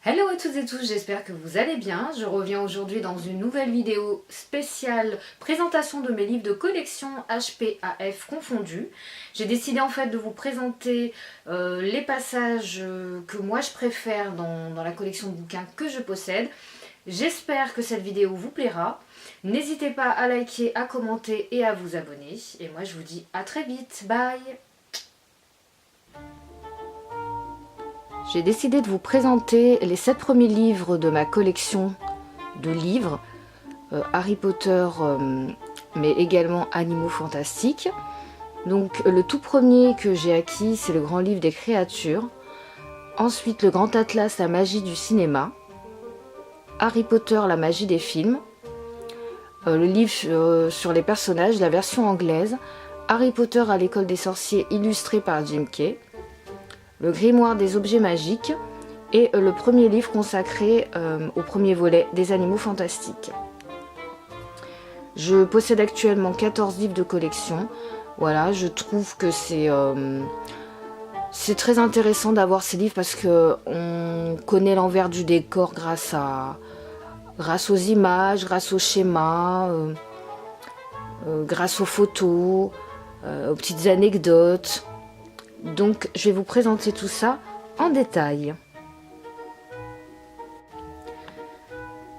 Hello à toutes et tous, j'espère que vous allez bien. Je reviens aujourd'hui dans une nouvelle vidéo spéciale présentation de mes livres de collection HPAF confondus. J'ai décidé en fait de vous présenter les passages que moi je préfère dans la collection de bouquins que je possède. J'espère que cette vidéo vous plaira. N'hésitez pas à liker, à commenter et à vous abonner. Et moi je vous dis à très vite, bye! J'ai décidé de vous présenter les 7 premiers livres de ma collection de livres Harry Potter, mais également Animaux Fantastiques. Donc le tout premier que j'ai acquis, c'est le grand livre des créatures. Ensuite, le grand atlas, la magie du cinéma. Harry Potter, la magie des films. Le livre sur les personnages, la version anglaise. Harry Potter à l'école des sorciers, illustré par Jim Kay. Le grimoire des objets magiques et le premier livre consacré au premier volet des Animaux Fantastiques. Je possède actuellement 14 livres de collection. Voilà, je trouve que c'est très intéressant d'avoir ces livres parce qu'on connaît l'envers du décor grâce aux images, grâce aux schémas, grâce aux photos, aux petites anecdotes. Donc je vais vous présenter tout ça en détail.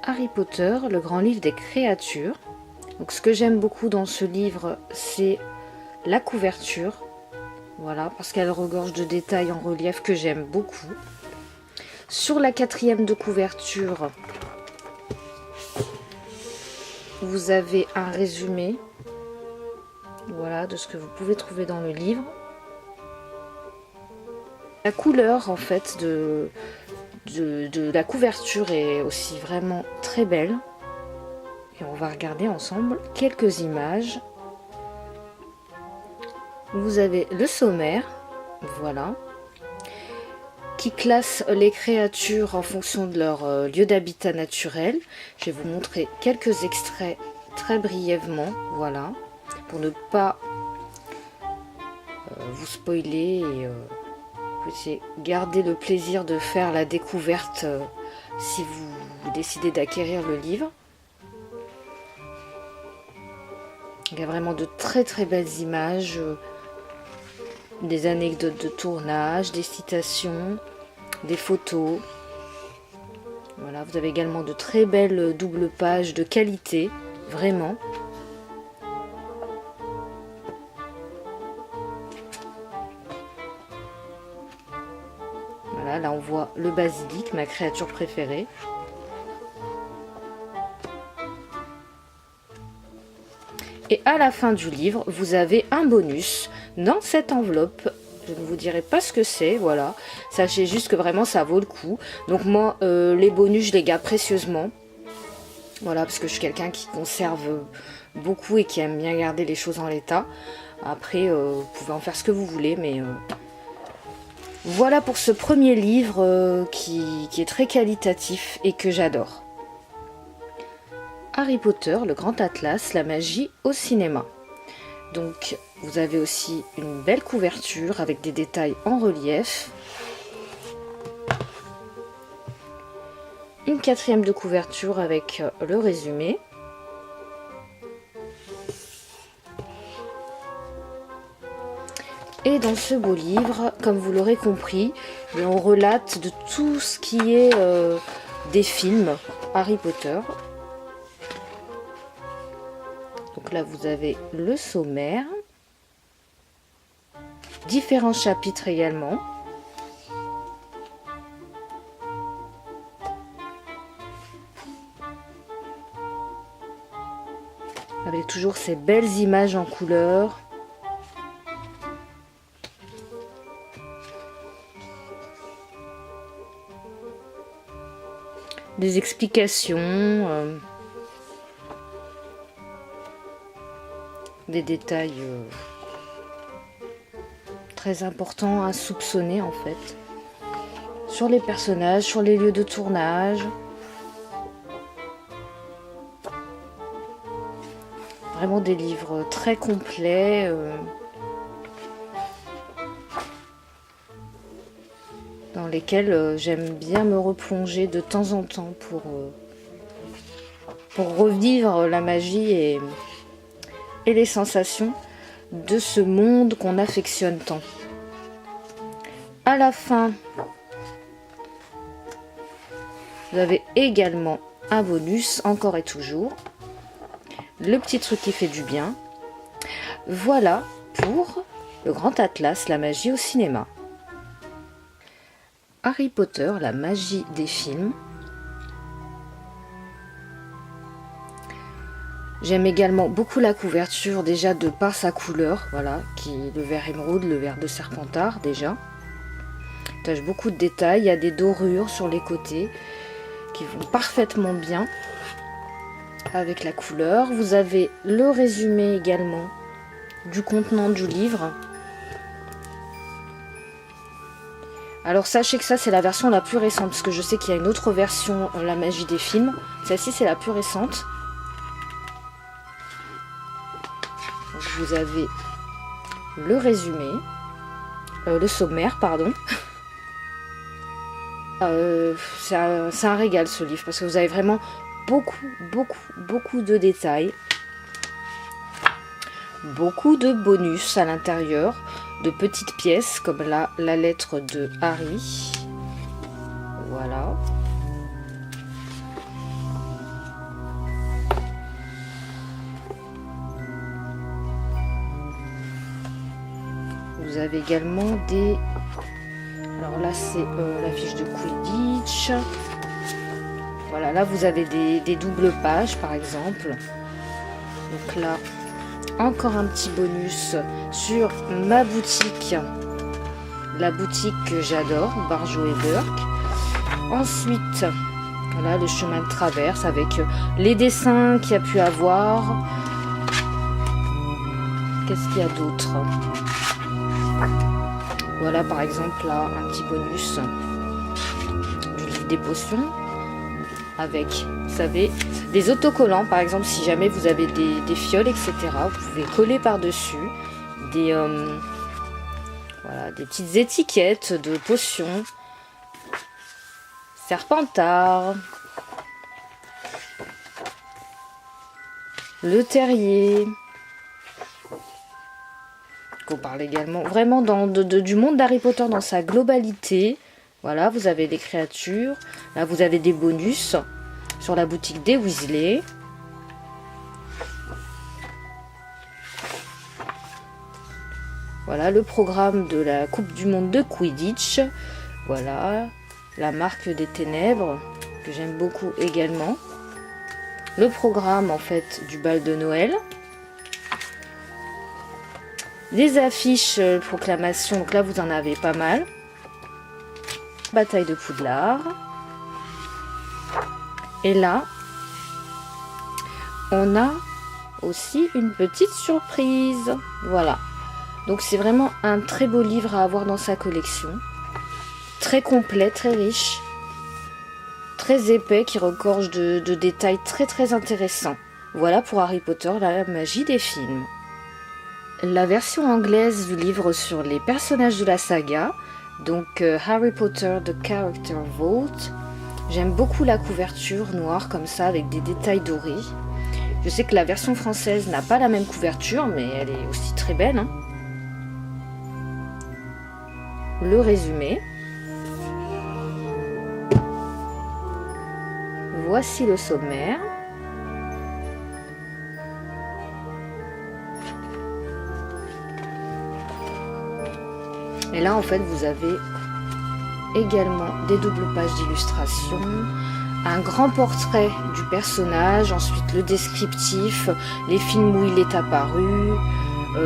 Harry Potter, le grand livre des créatures. Donc ce que j'aime beaucoup dans ce livre, c'est la couverture. Voilà, parce qu'elle regorge de détails en relief que j'aime beaucoup. Sur la 4e de couverture, vous avez un résumé, voilà, de ce que vous pouvez trouver dans le livre. La couleur en fait de la couverture est aussi vraiment très belle. Et on va regarder ensemble quelques images. Vous avez le sommaire, voilà, qui classe les créatures en fonction de leur lieu d'habitat naturel. Je vais vous montrer quelques extraits très brièvement, voilà, pour ne pas vous spoiler et puissiez garder le plaisir de faire la découverte si vous décidez d'acquérir le livre. Il y a vraiment de très très belles images, des anecdotes de tournage, des citations, des photos. Voilà, vous avez également de très belles doubles pages de qualité, vraiment. Voilà, là on voit le basilic, ma créature préférée. Et à la fin du livre, vous avez un bonus dans cette enveloppe. Je ne vous dirai pas ce que c'est, voilà. Sachez juste que vraiment ça vaut le coup. Donc moi, les bonus, je les garde précieusement. Voilà, parce que je suis quelqu'un qui conserve beaucoup et qui aime bien garder les choses en l'état. Après, vous pouvez en faire ce que vous voulez, mais... Voilà pour ce premier livre qui est très qualitatif et que j'adore. Harry Potter, le grand atlas, la magie au cinéma. Donc vous avez aussi une belle couverture avec des détails en relief. Une 4e de couverture avec le résumé. Et dans ce beau livre, comme vous l'aurez compris, on relate de tout ce qui est des films Harry Potter. Donc là, vous avez le sommaire, différents chapitres également. Avec toujours ces belles images en couleur. Des explications, des détails très importants à soupçonner en fait, sur les personnages, sur les lieux de tournage. Vraiment des livres très complets dans lesquels j'aime bien me replonger de temps en temps pour revivre la magie et les sensations de ce monde qu'on affectionne tant. À la fin, vous avez également un bonus, encore et toujours. Le petit truc qui fait du bien. Voilà pour le Grand Atlas, la magie au cinéma. Harry Potter, la magie des films. J'aime également beaucoup la couverture, déjà de par sa couleur, voilà, qui est le vert émeraude, le vert de Serpentard déjà. Tâche beaucoup de détails, il y a des dorures sur les côtés qui vont parfaitement bien avec la couleur. Vous avez le résumé également du contenant du livre. Alors sachez que ça c'est la version la plus récente, parce que je sais qu'il y a une autre version, la magie des films. Celle-ci c'est la plus récente. Donc, vous avez le résumé, le sommaire pardon. C'est un régal ce livre, parce que vous avez vraiment beaucoup de détails, beaucoup de bonus à l'intérieur, de petites pièces comme là la lettre de Harry, voilà. Vous avez également des... Alors là c'est la fiche de Quidditch. Voilà, là vous avez des doubles pages par exemple. Donc là, encore un petit bonus sur ma boutique. La boutique que j'adore, Barjo et Burke. Ensuite, voilà le chemin de traverse avec les dessins qu'il y a pu avoir. Qu'est-ce qu'il y a d'autre ? Voilà par exemple là un petit bonus du livre des potions avec, vous savez, des autocollants par exemple si jamais vous avez des fioles etc. Vous pouvez coller par dessus voilà, des petites étiquettes de potions. Serpentard, le terrier. On parle également vraiment du monde d'Harry Potter dans sa globalité. Voilà, vous avez les créatures. Là, vous avez des bonus sur la boutique des Weasley. Voilà, le programme de la Coupe du Monde de Quidditch. Voilà, la marque des ténèbres, que j'aime beaucoup également. Le programme, en fait, du bal de Noël. Des affiches proclamation, donc là vous en avez pas mal. Bataille de Poudlard. Et là, on a aussi une petite surprise. Voilà. Donc c'est vraiment un très beau livre à avoir dans sa collection. Très complet, très riche. Très épais, qui regorge de détails très intéressants. Voilà pour Harry Potter, la magie des films. La version anglaise du livre sur les personnages de la saga, donc Harry Potter The Character Vault. J'aime beaucoup la couverture noire comme ça avec des détails dorés. Je sais que la version française n'a pas la même couverture, mais elle est aussi très belle, hein. Le résumé. Voici le sommaire. Et là, en fait, vous avez également des doubles pages d'illustration, un grand portrait du personnage, ensuite le descriptif, les films où il est apparu,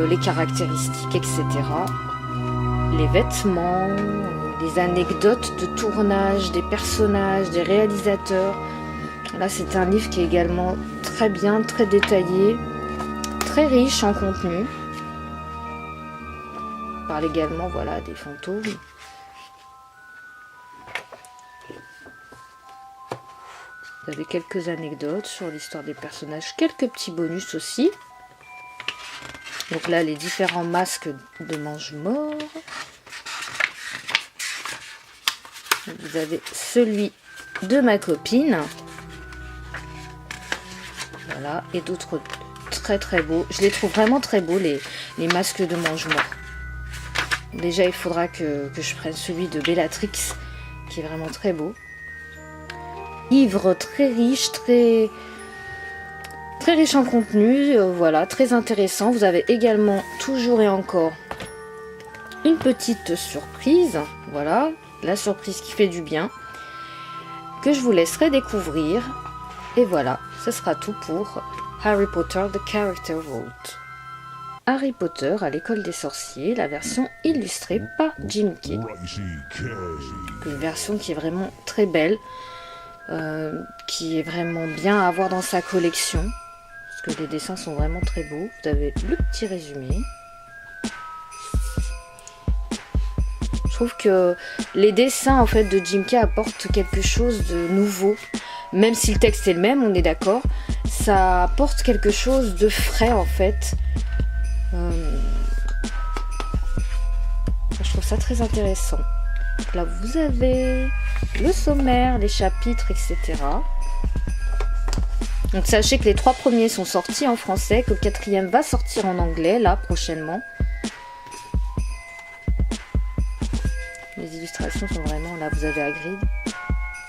les caractéristiques, etc. Les vêtements, les anecdotes de tournage, des personnages, des réalisateurs. Là, c'est un livre qui est également très bien, très détaillé, très riche en contenu. On parle également, voilà, des fantômes. Vous avez quelques anecdotes sur l'histoire des personnages, quelques petits bonus aussi. Donc là, les différents masques de Mange-Mort. vous avez celui de ma copine. Voilà, et d'autres très très beaux. Je les trouve vraiment très beaux, les masques de mange-morts. Déjà, il faudra que je prenne celui de Bellatrix, qui est vraiment très beau. Livre très riche, très riche en contenu, voilà, très intéressant. Vous avez également, toujours et encore, une petite surprise. Voilà, la surprise qui fait du bien, que je vous laisserai découvrir. Et voilà, ce sera tout pour Harry Potter The Character Vault. Harry Potter à l'école des sorciers, la version illustrée par Jim Kay. Une version qui est vraiment très belle, qui est vraiment bien à avoir dans sa collection, parce que les dessins sont vraiment très beaux. Vous avez le petit résumé. Je trouve que les dessins en fait de Jim Kay apportent quelque chose de nouveau. Même si le texte est le même, on est d'accord, ça apporte quelque chose de frais en fait. Je trouve ça très intéressant. Donc là, vous avez le sommaire, les chapitres, etc. Donc sachez que les 3 premiers sont sortis en français, que le 4e va sortir en anglais, là, prochainement. Les illustrations sont vraiment, là, vous avez Hagrid,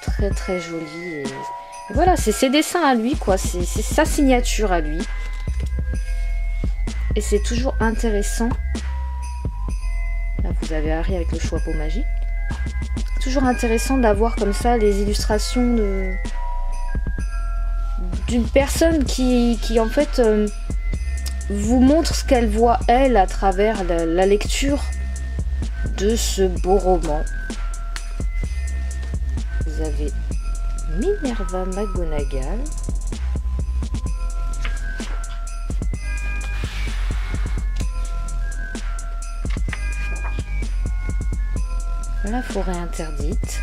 très très jolies. Et voilà, c'est ses dessins à lui, quoi. C'est sa signature à lui. Et c'est toujours intéressant. Là, vous avez Harry avec le chapeau magique. Toujours intéressant d'avoir comme ça les illustrations d'une personne qui en fait vous montre ce qu'elle voit elle à travers la lecture de ce beau roman. Vous avez Minerva McGonagall. La forêt interdite.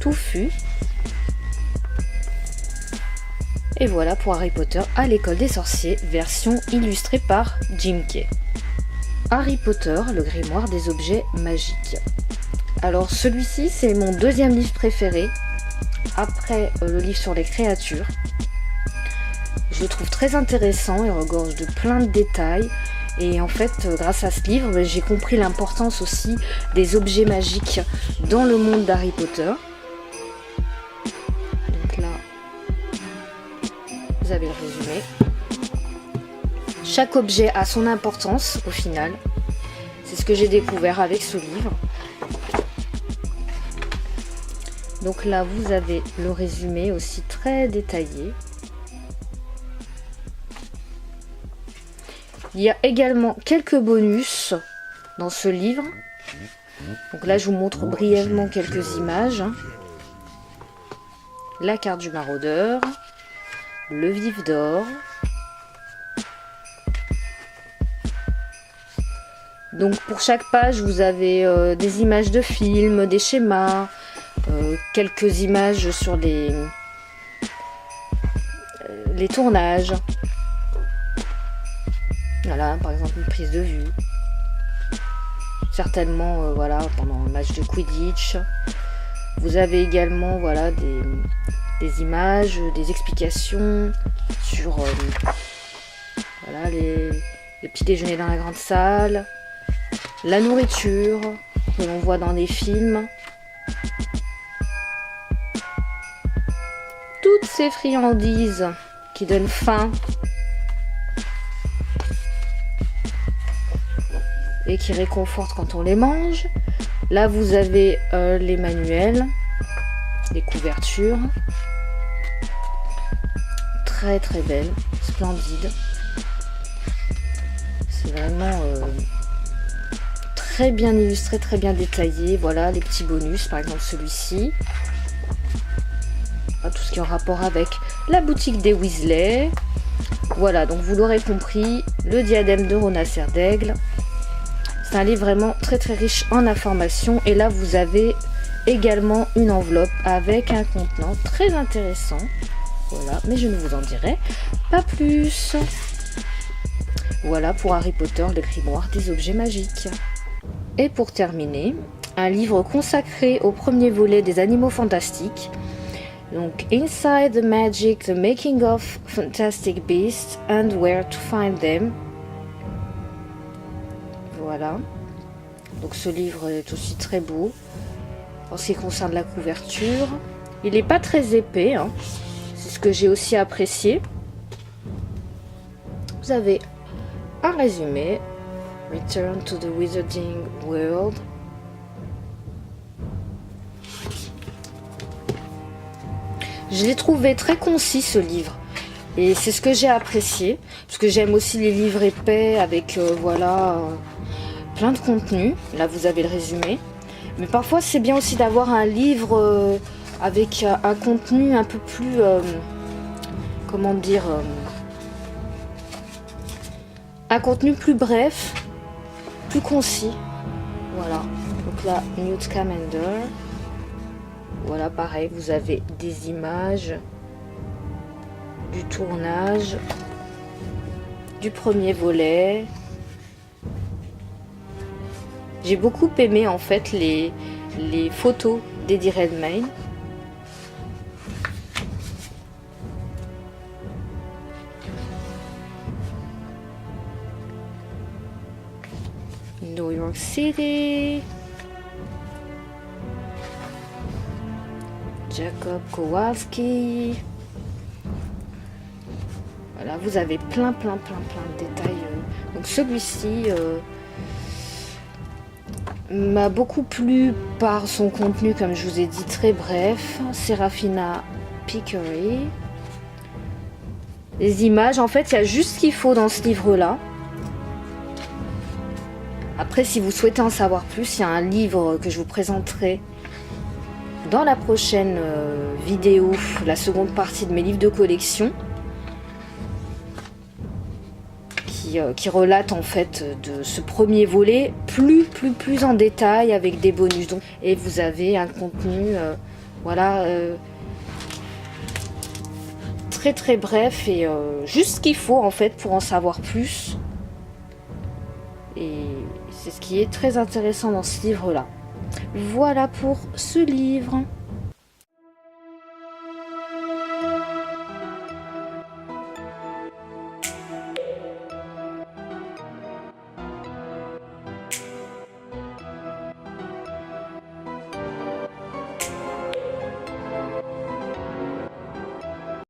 Touffu. Et voilà pour Harry Potter à l'école des sorciers, version illustrée par Jim Kay. Harry Potter, le grimoire des objets magiques. Alors celui-ci, c'est mon 2e livre préféré, après le livre sur les créatures. Je le trouve très intéressant, il regorge de plein de détails. Et en fait, grâce à ce livre, j'ai compris l'importance aussi des objets magiques dans le monde d'Harry Potter. Donc là, vous avez le résumé. Chaque objet a son importance au final. C'est ce que j'ai découvert avec ce livre. Donc là, vous avez le résumé aussi très détaillé. Il y a également quelques bonus dans ce livre. Donc là, je vous montre brièvement quelques images. La carte du maraudeur, le vif d'or. Donc pour chaque page, vous avez des images de films, des schémas, quelques images sur les tournages. Voilà, par exemple une prise de vue. Certainement, voilà, pendant un match de Quidditch. Vous avez également, voilà, des images, des explications sur voilà, les petits déjeuners dans la grande salle, la nourriture que l'on voit dans les films. Toutes ces friandises qui donnent faim et qui réconfortent quand on les mange. Là, vous avez les manuels, les couvertures. Très très belle, splendide. C'est vraiment très bien illustré, très bien détaillé. Voilà les petits bonus, par exemple celui-ci. Tout ce qui est en rapport avec la boutique des Weasley. Voilà, donc vous l'aurez compris, le diadème de Rona Serdaigle. C'est un livre vraiment très très riche en informations. Et là, vous avez également une enveloppe avec un contenant très intéressant. Voilà, mais je ne vous en dirai pas plus. Voilà pour Harry Potter, le grimoire des objets magiques. Et pour terminer, un livre consacré au premier volet des Animaux Fantastiques. Donc Inside the Magic, the Making of Fantastic Beasts and Where to Find Them. Voilà. Donc ce livre est aussi très beau. En ce qui concerne la couverture, il n'est pas très épais, hein. C'est ce que j'ai aussi apprécié. Vous avez un résumé. Return to the Wizarding World. Je l'ai trouvé très concis ce livre. Et c'est ce que j'ai apprécié. Parce que j'aime aussi les livres épais avec plein de contenu. Là vous avez le résumé. Mais parfois c'est bien aussi d'avoir un livre avec un contenu un peu plus... comment dire un contenu plus bref, plus concis. Voilà. Donc là, Newt Scamander. Voilà, pareil, vous avez des images du tournage du premier volet. J'ai beaucoup aimé en fait les photos d'Eddie Redmayne. New York City. Jacob Kowalski. Voilà, vous avez plein de détails. Donc celui-ci m'a beaucoup plu par son contenu, comme je vous ai dit, très bref. Serafina Pickery. Les images, en fait, il y a juste ce qu'il faut dans ce livre-là. Après, si vous souhaitez en savoir plus, il y a un livre que je vous présenterai dans la prochaine vidéo, la seconde partie de mes livres de collection, qui relate en fait de ce premier volet plus en détail avec des bonus. Donc, et vous avez un contenu très bref et juste ce qu'il faut en fait pour en savoir plus. Et c'est ce qui est très intéressant dans ce livre-là. Voilà pour ce livre.